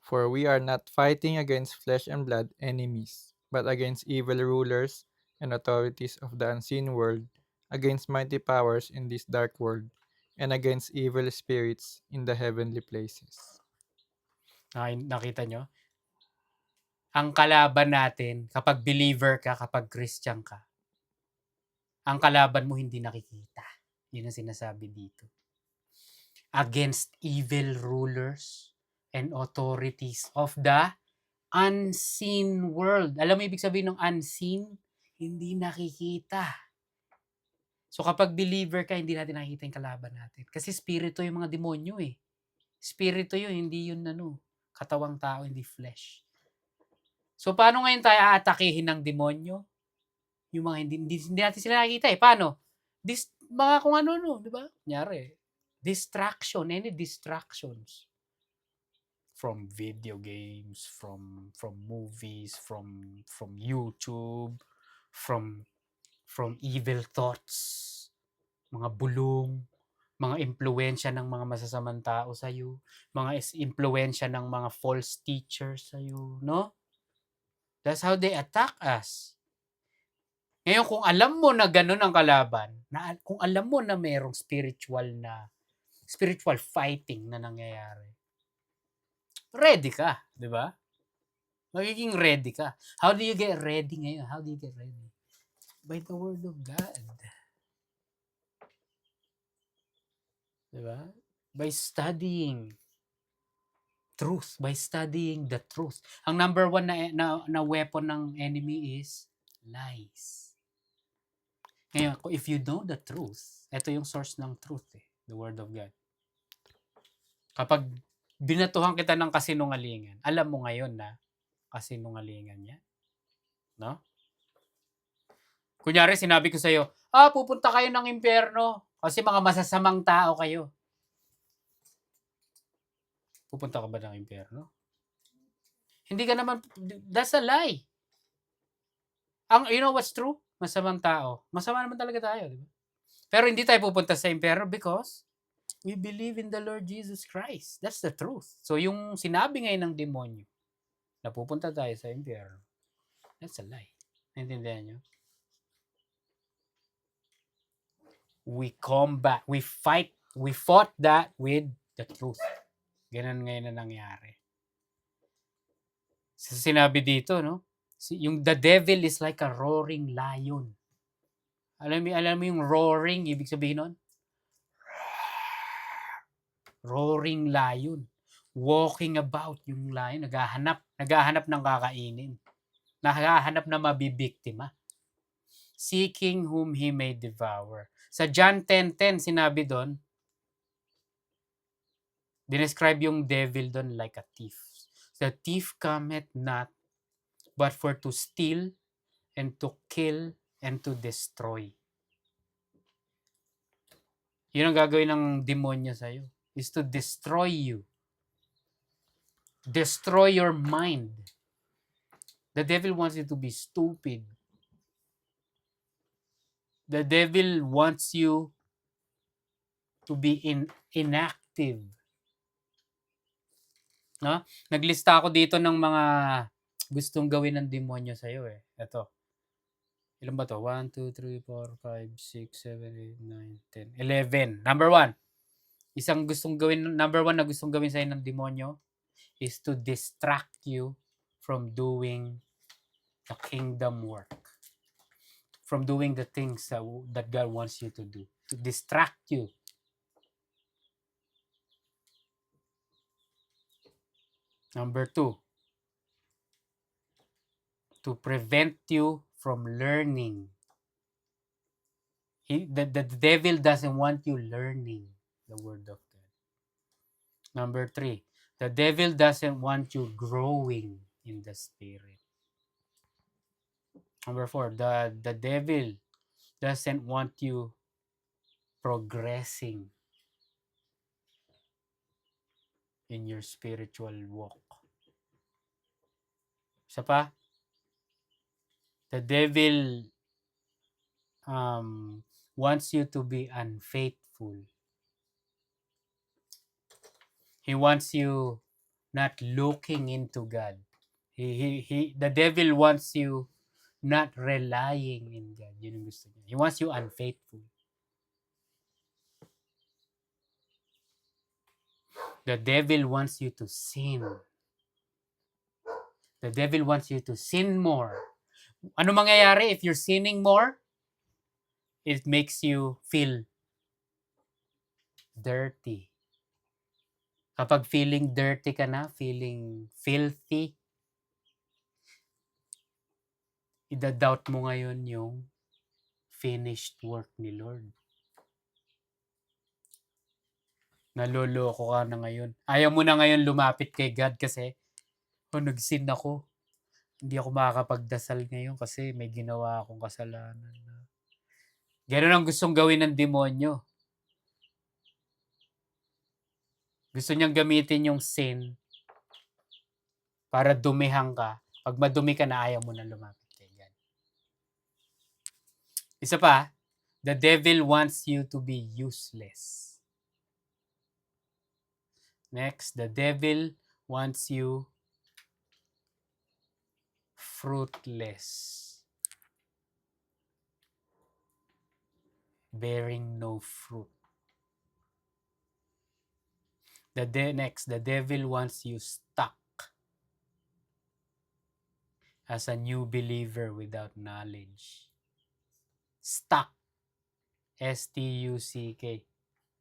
For we are not fighting against flesh and blood enemies, but against evil rulers and authorities of the unseen world, against mighty powers in this dark world, and against evil spirits in the heavenly places. Nakita nyo? Ang kalaban natin, kapag believer ka, kapag Christian ka, ang kalaban mo hindi nakikita. Yun ang sinasabi dito. Against evil rulers and authorities of the unseen world. Alam mo ibig sabihin ng unseen? Hindi nakikita. So kapag believer ka, hindi natin nakikita yung kalaban natin. Kasi spirito yung mga demonyo eh. Spirito yun, hindi yun katawang tao, hindi flesh. So paano ngayon tayo aatakihin ng demonyo? Yung mga hindi natin sila nakikita eh. Paano? Mga kung ano, di ba? Kunyari, distraction, any distractions. From video games, from movies, from YouTube, from evil thoughts, mga bulong, mga impluwensya ng mga masasamang tao sa iyo, mga impluwensya ng mga false teachers sa iyo, no? That's how they attack us. Ngayon, kung alam mo na ganun ang kalaban, kung alam mo na mayroong spiritual fighting na nangyayari, ready ka, di ba? Magiging ready ka. How do you get ready ngayon? How do you get ready? By the Word of God. Di ba? By studying truth. By studying the truth. Ang number one na weapon ng enemy is lies. Ngayon, if you know the truth, ito yung source ng truth the Word of God. Kapag binatuhan kita ng kasinungalingan, alam mo ngayon na kasinungalingan yan. No? Kunyari, sinabi ko sa'yo, pupunta kayo ng impyerno kasi mga masasamang tao kayo. Pupunta ka ba ng impyerno? Hindi ka naman, that's a lie. You know what's true? Masamang tao. Masama naman talaga tayo, di ba? Pero hindi tayo pupunta sa impyerno because we believe in the Lord Jesus Christ. That's the truth. So yung sinabi ngayon ng demonyo na pupunta tayo sa impyerno, that's a lie. Naintindihan nyo? We fought that with the truth. Ganun ngayon na nangyari. So, sinabi dito, no? Yung the devil is like a roaring lion. Alam mo yung roaring, ibig sabihin nun? Roaring lion. Walking about yung lion. Naghahanap ng kakainin. Naghahanap na mabibiktima. Seeking whom he may devour. Sa John 10:10, sinabi doon, dinescribe yung devil doon like a thief. The thief cometh not but for to steal and to kill and to destroy. Yun ang gagawin ng demonyo sa'yo. Is to destroy you. Destroy your mind. The devil wants you to be stupid. The devil wants you to be inactive. No? Naglista ako dito ng mga gustong gawin ng demonyo sa'yo eh. Ito. Ilan ba to? 1, 2, 3, 4, 5, 6, 7, 8, 9, 10, 11. Number 1. Number 1 na gustong gawin sa'yo ng demonyo is to distract you from doing the kingdom work. From doing the things that God wants you to do. To distract you. Number 2, to prevent you from learning. The devil doesn't want you learning the word of God. Number 3, the devil doesn't want you growing in the spirit. Number 4, the devil doesn't want you progressing in your spiritual walk. Isa pa, the devil wants you to be unfaithful. He wants you not looking into God. The devil wants you not relying in God. Yun yung gusto niya. He wants you unfaithful. The devil wants you to sin. The devil wants you to sin more. Ano mangyayari if you're sinning more? It makes you feel dirty. Kapag feeling dirty ka na, feeling filthy, idadoubt mo ngayon yung finished work ni Lord. Naloloko ka na ngayon. Ayaw mo na ngayon lumapit kay God kasi, nagsin ako. Hindi ako makakapagdasal ngayon kasi may ginawa akong kasalanan. Ganun ang gustong gawin ng demonyo. Gusto niyang gamitin yung sin para dumihan ka. Pag madumi ka na, ayaw mo na lumapit kay God. Isa pa, the devil wants you to be useless. Next, the devil wants you fruitless. Bearing no fruit. Next, the devil wants you stuck as a new believer without knowledge. Stuck. S-T-U-C-K.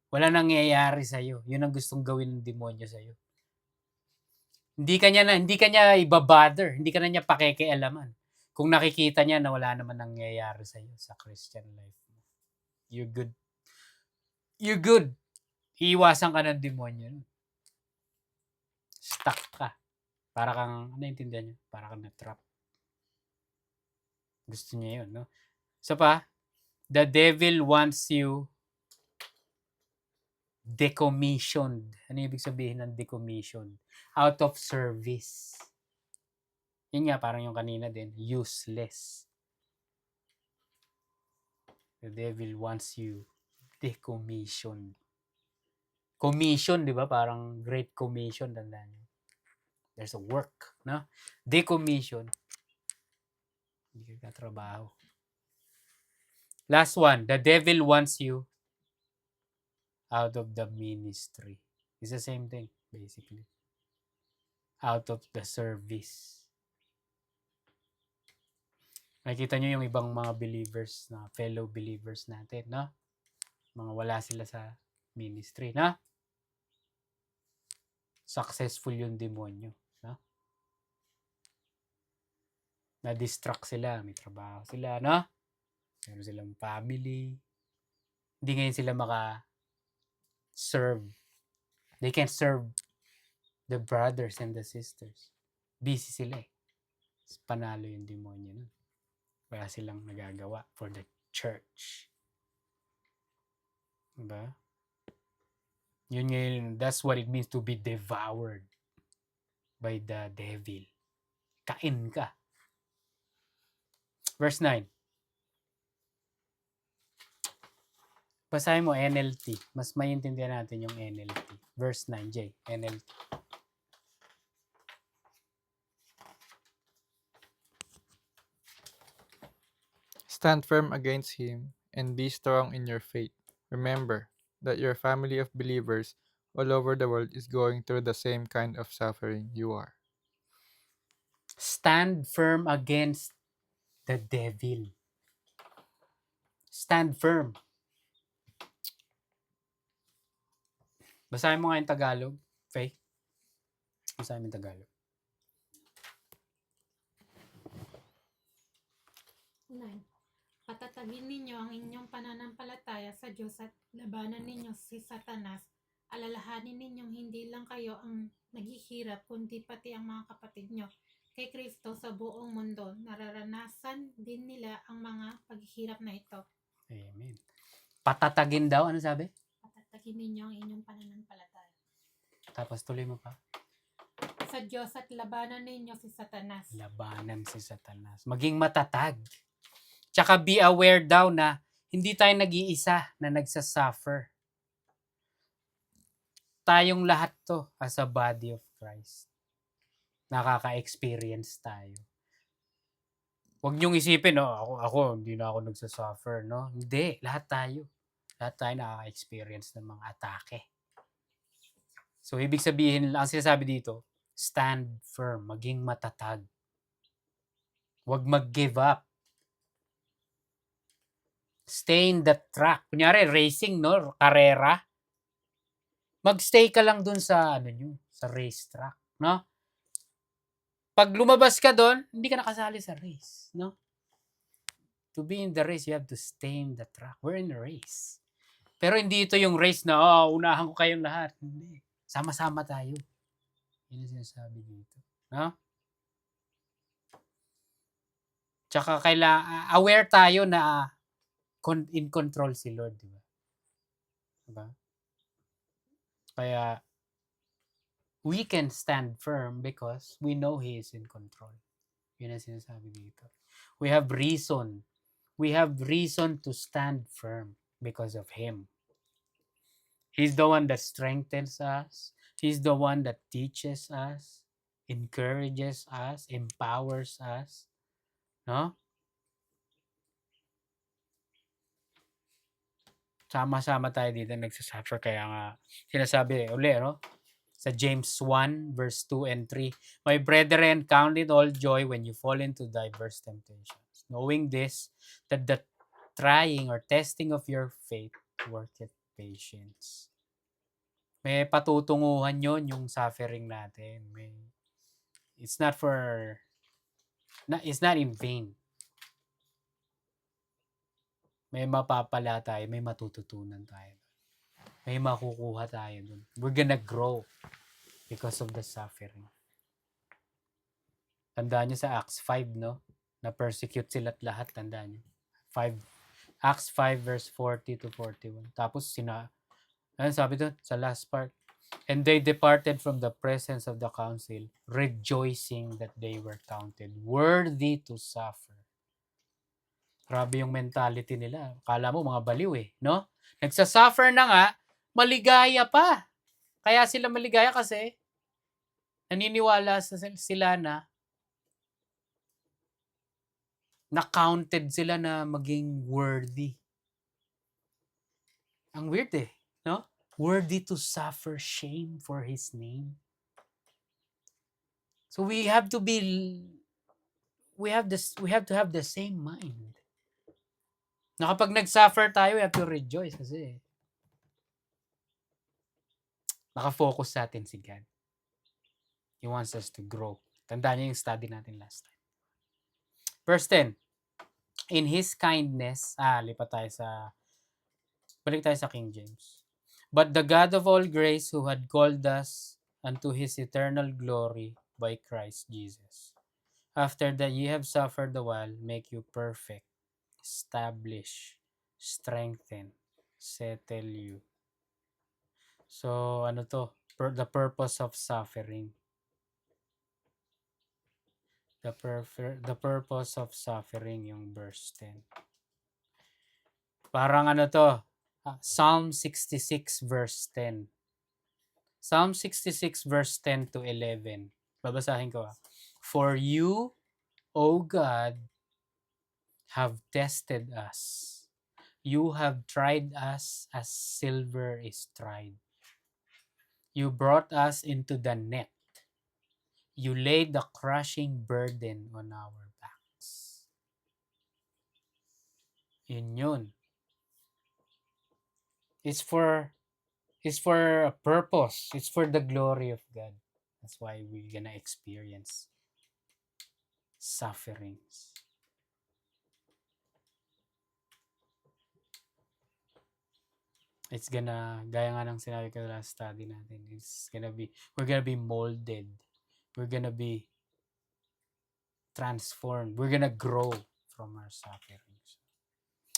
Wala nangyayari sa'yo. Yun ang gustong gawin ng demonyo sa'yo. Hindi ka niya ibabother. Hindi ka na niya pakikialaman. Kung nakikita niya na wala naman nangyayari sa'yo sa Christian life mo. You're good. You're good. Iiwasan ka ng demonyo. Stuck ka. Para kang, naintindihan niyo? Para kang na-trap. Gusto niya yun, no? So pa, the devil wants you decommissioned. Ano ibig sabihin ng decommissioned? Out of service. Yun nga, parang yung kanina din, useless. The devil wants you decommissioned. Commission, di ba? Parang Great Commission, tandaan niyo. There's a work, no? Decommission. Hindi ka trabaho. Last one, the devil wants you out of the ministry. It's the same thing, basically. Out of the service. Nakikita nyo yung ibang mga believers na fellow believers natin, no? Mga wala sila sa ministry, no? Successful yung demonyo, no? Na-distract sila, may trabaho sila, no? Meron silang family. Hindi ngayon sila maka-serve. They can't serve the brothers and the sisters. Busy sila eh. Panalo yung demonyo nun. Wala silang nagagawa for the church. Diba? Yun ngayon, that's what it means to be devoured by the devil. Kain ka. Verse 9. Basahin mo NLT. Mas maintindihan natin yung NLT. Verse 9, J. NLT. Stand firm against him and be strong in your faith. Remember that your family of believers all over the world is going through the same kind of suffering you are. Stand firm against the devil. Stand firm. Basahin mo nga yung Tagalog, Faye. Sa amin Tagalog. Nine. Patatagin ninyo ang inyong pananampalataya sa Diyos at labanan ninyo si Satanas. Alalahanin ninyong hindi lang kayo ang naghihirap, kundi pati ang mga kapatid nyo. Kay Kristo sa buong mundo, nararanasan din nila ang mga paghihirap na ito. Amen. Patatagin daw, ano sabi? Patatagin ninyo ang inyong pananampalataya Tapos tuloy mo pa. sa Diyos at labanan ninyo si Satanas. Labanan si Satanas. Maging matatag. Tsaka be aware daw na hindi tayo nag-iisa na nagsasuffer. Tayong lahat to as a body of Christ. Nakaka-experience tayo. Huwag niyong isipin, ako, hindi na ako nagsasuffer, no? Hindi, lahat tayo. Lahat tayo nakaka-experience ng mga atake. So, ibig sabihin, ang sinasabi dito, stand firm, maging matatag. Huwag mag-give up. Stay in the track. Kunyari, racing, no? Karera. Magstay ka lang dun sa, sa race track, no? Pag lumabas ka dun, hindi ka nakasali sa race, no? To be in the race, you have to stay in the track. We're in a race. Pero hindi ito yung race na, unahan ko kayong lahat. Hindi. Sama-sama tayo. Yun ang sinasabi dito. No? Tsaka aware tayo na in control si Lord, di ba? Diba? Kaya, we can stand firm because we know He is in control. Yun ang sinasabi dito. We have reason. We have reason to stand firm because of Him. He's the one that strengthens us. He's the one that teaches us, encourages us, empowers us. No? Sama-sama tayo dito nagsasuffer. Kaya nga, sinasabi uli, no? Sa James 1, verse 2 and 3. My brethren, count it all joy when you fall into diverse temptations, knowing this, that the trying or testing of your faith worketh patience. May patutunguhan yon yung suffering natin. It's not in vain. May mapapala tayo, may matututunan tayo. May makukuha tayo dun. We're gonna grow because of the suffering. Tandaan nyo sa Acts 5, no? Na-persecute sila't lahat, tandaan nyo. Acts 5 verse 40 to 41. Tapos sabi doon sa last part, and they departed from the presence of the council, rejoicing that they were counted worthy to suffer. Grabe yung mentality nila. Akala mo mga baliw no? Nagsasuffer na nga, maligaya pa. Kaya sila maligaya kasi naniniwala sila na counted sila na maging worthy. Ang weird no? Worthy to suffer shame for His name. So we have to have the same mind. Na kapag nag-suffer tayo, we have to rejoice kasi nakafocus sa atin si God. He wants us to grow. Tandaan niyo yung study natin last time. Verse 10. In His kindness, balik tayo sa King James. But the God of all grace who had called us unto His eternal glory by Christ Jesus, after that ye have suffered a while, make you perfect, establish, strengthen, settle you. So, the purpose of suffering. The purpose of suffering, yung verse 10. Parang Psalm 66 verse 10. Psalm 66 verse 10 to 11. Babasahin ko. For you, O God, have tested us. You have tried us as silver is tried. You brought us into the net. You laid the crushing burden on our backs. Yun. It's for a purpose. It's for the glory of God. That's why we're gonna experience sufferings. It's gonna, gaya nga ng sinabi ko last study natin, we're gonna be molded. We're gonna be transformed. We're gonna grow from our sufferings.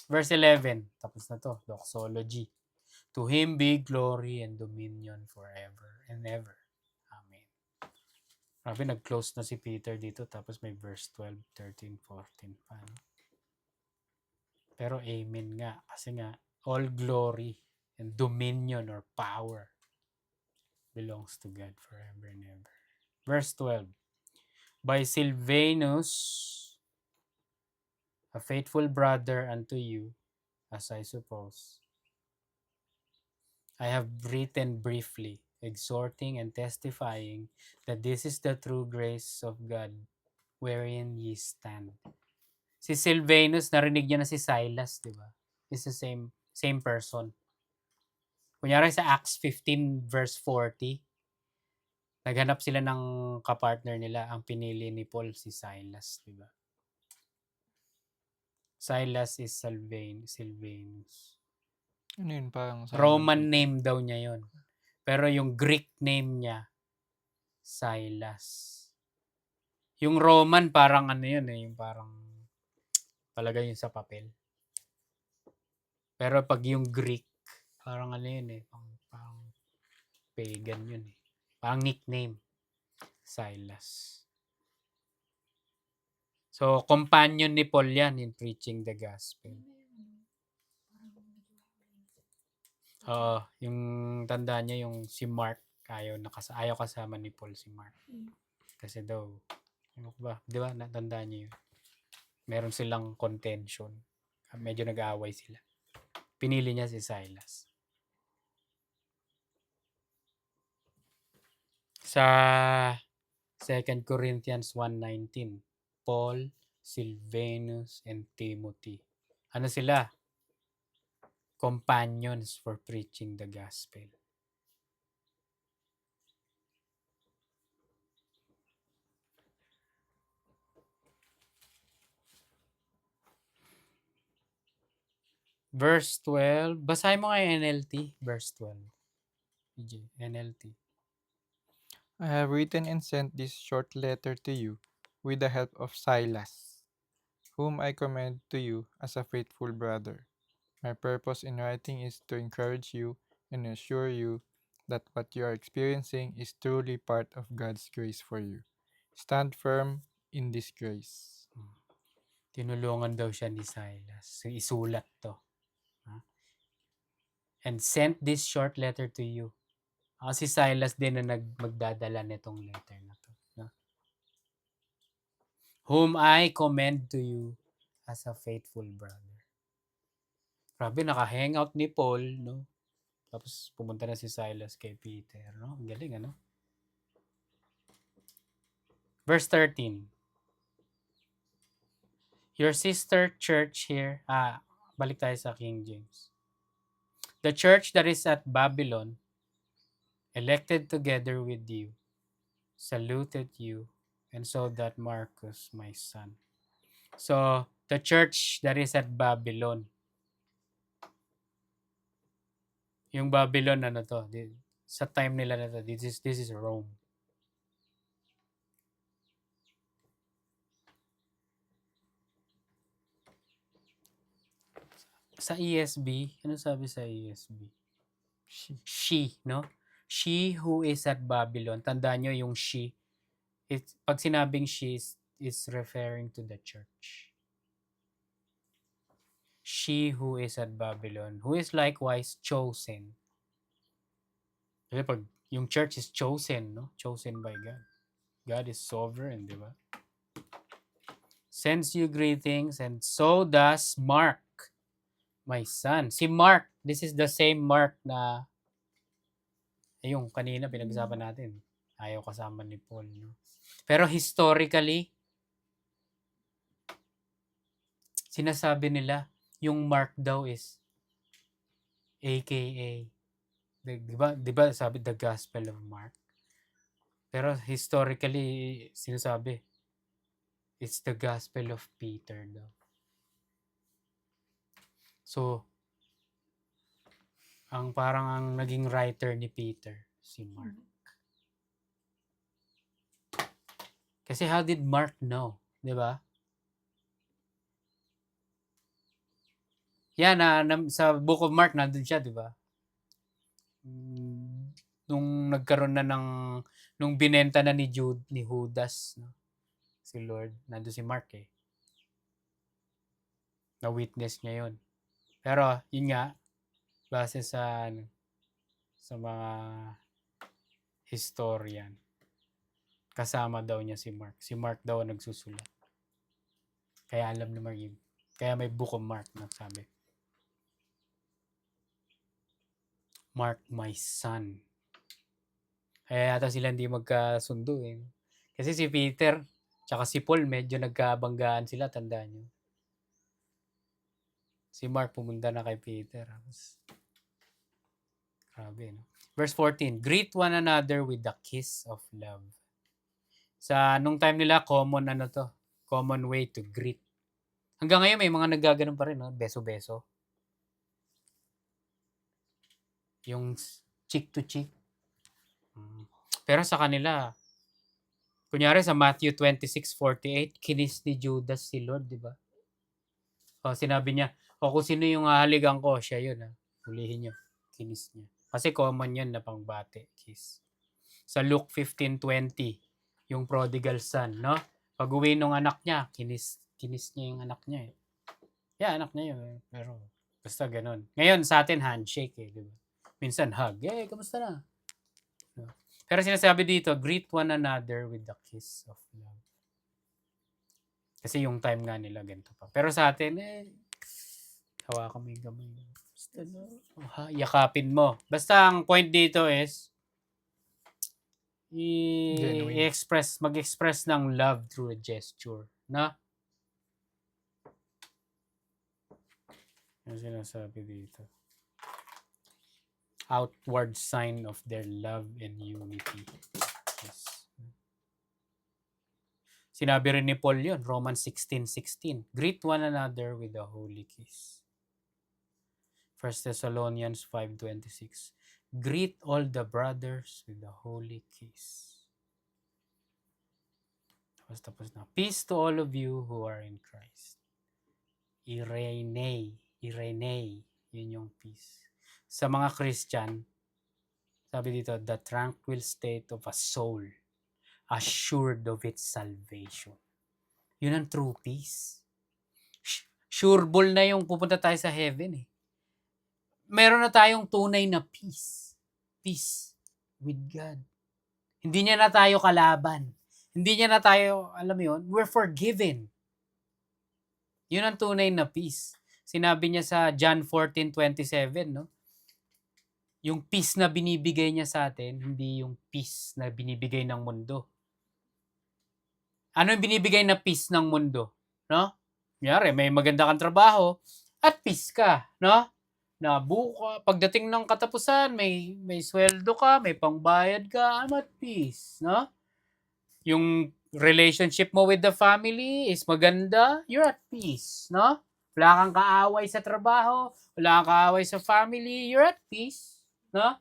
Verse 11, tapos na to, doxology. To Him be glory and dominion forever and ever. Amen. Grabe, nag-close na si Peter dito, tapos may verse 12, 13, 14 pa. No? Pero amen nga, kasi nga, all glory and dominion or power belongs to God forever and ever. Verse 12. By Silvanus, a faithful brother unto you, as I suppose, I have written briefly, exhorting and testifying that this is the true grace of God wherein ye stand. Si Silvanus, narinig niya na si Silas, di ba? It's the same person. Kunyari sa Acts 15 verse 40, naghanap sila ng kapartner nila. Ang pinili ni Paul si Silas, di ba? Silas is Silvanus. Ano yun, parang Roman name daw niya yon. Pero yung Greek name niya, Silas. Yung Roman parang ano yun eh, yung parang palagay yun sa papel. Pero pag yung Greek, parang ano yun eh, parang pagan yun eh. Parang nickname, Silas. So, companion ni Paul yan in preaching the gospel. Yung tanda niya yung si Mark, ayaw kasama ni Paul si Mark. Kasi daw, ano ba, di ba, natanda niya yun. Meron silang contention. Medyo nag-aaway sila. Pinili niya si Silas. Sa 2 Corinthians 1:19, Paul, Silvanus, and Timothy. Ano sila? Companions for preaching the gospel. Verse 12. Basahin mo nga yung NLT. Verse 12. NLT. I have written and sent this short letter to you with the help of Silas, whom I commend to you as a faithful brother. My purpose in writing is to encourage you and assure you that what you are experiencing is truly part of God's grace for you. Stand firm in this grace. Tinulungan daw siya ni Silas. So, isulat to. And sent this short letter to you. Si Silas din na magdadala nitong letter na to. No? Whom I commend to you as a faithful brother. Grabe, naka-hangout ni Paul, no? Tapos pumunta na si Silas kay Peter, no? Ang galing, ano? Verse 13. Your sister church here, balik tayo sa King James. The church that is at Babylon, elected together with you, saluted you, and so that Marcus, my son. So, the church that is at Babylon. Yung Babylon, ano to? Sa time nila na to, this is Rome. Sa ESB, ano sabi sa ESB? She, no? She who is at Babylon. Tandaan nyo yung she. Pag sinabing she is referring to the church. She who is at Babylon, who is likewise chosen. Kasi pag yung church is chosen, no? Chosen by God. God is sovereign, di ba? Sends you greetings, and so does Mark, my son. Si Mark, this is the same Mark na yung kanina pinag-usapan natin. Ayaw kasama ni Paul, no? Pero historically, sinasabi nila, yung Mark daw is AKA, di ba sabi the Gospel of Mark? Pero historically, sinasabi, it's the Gospel of Peter daw. So, parang ang naging writer ni Peter, si Mark. Kasi how did Mark know? Di ba? Yan, sa Book of Mark, nandun siya, di ba? Nung nagkaroon na nung binenta na ni Judas, no? Si Lord, nandun si Mark eh. Na-witness niya yun. Pero, yun nga, base sa mga historian, kasama daw niya si Mark. Si Mark daw ang nagsusulat. Kaya alam ni Mark yun. Kaya may Book of Mark na sabi. Mark, my son. Kaya yata sila hindi magkasundo eh. Kasi si Peter, tsaka si Paul, medyo nagkabanggaan sila, tandaan nyo. Si Mark pumunta na kay Peter. Grabe, no? Verse 14, greet one another with the kiss of love. Sa nung time nila, common way to greet. Hanggang ngayon, may mga naggaganon pa rin, no? Beso-beso. Yung cheek to cheek. Pero sa kanila, kunyari sa Matthew 26:48, kinis ni Judas si Lord, di ba? Sinabi niya, kung sino yung hahaligan ko, siya yun. Hulihin niyo. Kinis niya. Kasi common yun na pangbate, kiss. Sa Luke 15:20, yung prodigal son, no? Pag-uwi nung anak niya, kinis niya yung anak niya eh. Yeah, anak niya yun. Pero basta ganun. Ngayon, sa atin, handshake eh, di ba? Minsan, hug. Kamusta na? Pero sinasabi dito, greet one another with the kiss of love. Kasi yung time nga nila, ganito pa. Pero sa atin, hawakan mo yung gamay. Basta yakapin mo. Basta ang point dito is, mag-express ng love through a gesture. Na? Ano sinasabi dito? Outward sign of their love and unity. Yes. Sinabi rin ni Paul yun, Romans 16:16. Greet one another with a holy kiss. 1 Thessalonians 5:26. Greet all the brothers with a holy kiss. Tapos na. Peace to all of you who are in Christ. Irene. Yun yung peace. Sa mga Christian, sabi dito, the tranquil state of a soul, assured of its salvation. Yun ang true peace. Sureball na yung pupunta tayo sa heaven eh. Meron na tayong tunay na peace. Peace with God. Hindi niya na tayo kalaban. Hindi niya na tayo, alam mo yun, we're forgiven. Yun ang tunay na peace. Sinabi niya sa John 14:27, no? Yung peace na binibigay niya sa atin, hindi yung peace na binibigay ng mundo. Ano yung binibigay na peace ng mundo? No? Kunyari, may maganda kang trabaho, at peace ka, no? Na pagdating ng katapusan, may sweldo ka, may pangbayad ka, I'm at peace, no? Yung relationship mo with the family is maganda, you're at peace, no? Wala kang kaaway sa trabaho, wala kang kaaway sa family, you're at peace. No?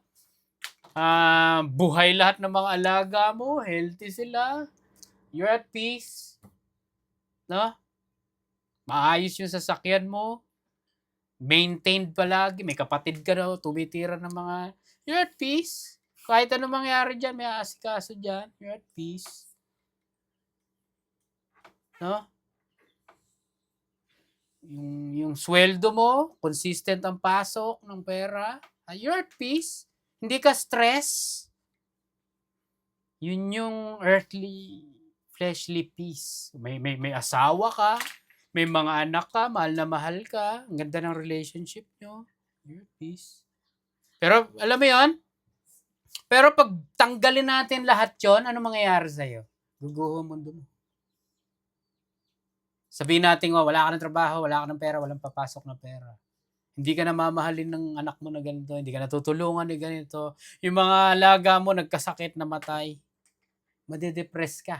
Buhay lahat ng mga alaga mo, healthy sila, you're at peace. No? Maayos yung sasakyan mo, maintained palagi, may kapatid ka na, tumitira ng mga, you're at peace. Kahit ano mangyari dyan, may aasikaso dyan, you're at peace. No? Yung sweldo mo, consistent ang pasok ng pera, you're at peace. Hindi ka stress. Yun yung earthly, fleshly peace. May asawa ka, may mga anak ka, mahal na mahal ka, ang ganda ng relationship nyo, you're at peace. Pero, alam mo yun? Pero pag tanggalin natin lahat yun, ano mangyayari sa'yo? Guguho ang mundo mo. Sabihin natin, wala ka ng trabaho, wala ka ng pera, walang papasok na pera. Hindi ka na mamahalin ng anak mo na ganito, hindi ka natutulungan ni ganito. Yung mga alaga mo nagkasakit, namatay. madedepress ka.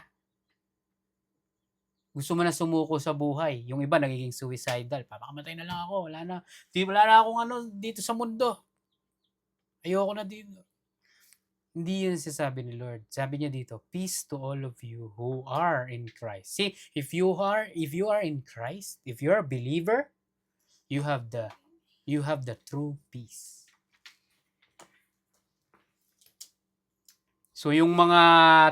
Gusto mo na sumuko sa buhay. Yung iba nagiging suicidal. Papakamatay na lang ako. Wala na akong ano dito sa mundo. Ayoko na dito. Hindi yun sinasabi ni Lord. Sabi niya dito, peace to all of you who are in Christ. See, if you are in Christ, if you're a believer, you have the true peace. So yung mga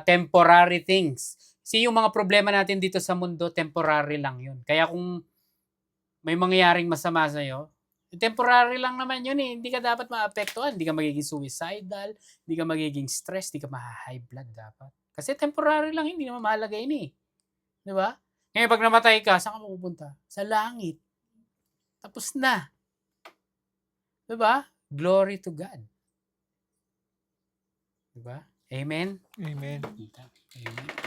temporary things, see yung mga problema natin dito sa mundo, temporary lang yun. Kaya kung may mangyayaring masama sa'yo, temporary lang naman yun eh. Hindi ka dapat maapektuhan. Hindi ka magiging suicidal, hindi ka magiging stress, hindi ka ma-high blood dapat. Kasi temporary lang, hindi naman mahalaga yun eh. Di ba? Ngayon pag namatay ka, saan ka mapupunta? Sa langit. Tapos na. Di ba? Glory to God. Di ba? Amen? Amen. Amen.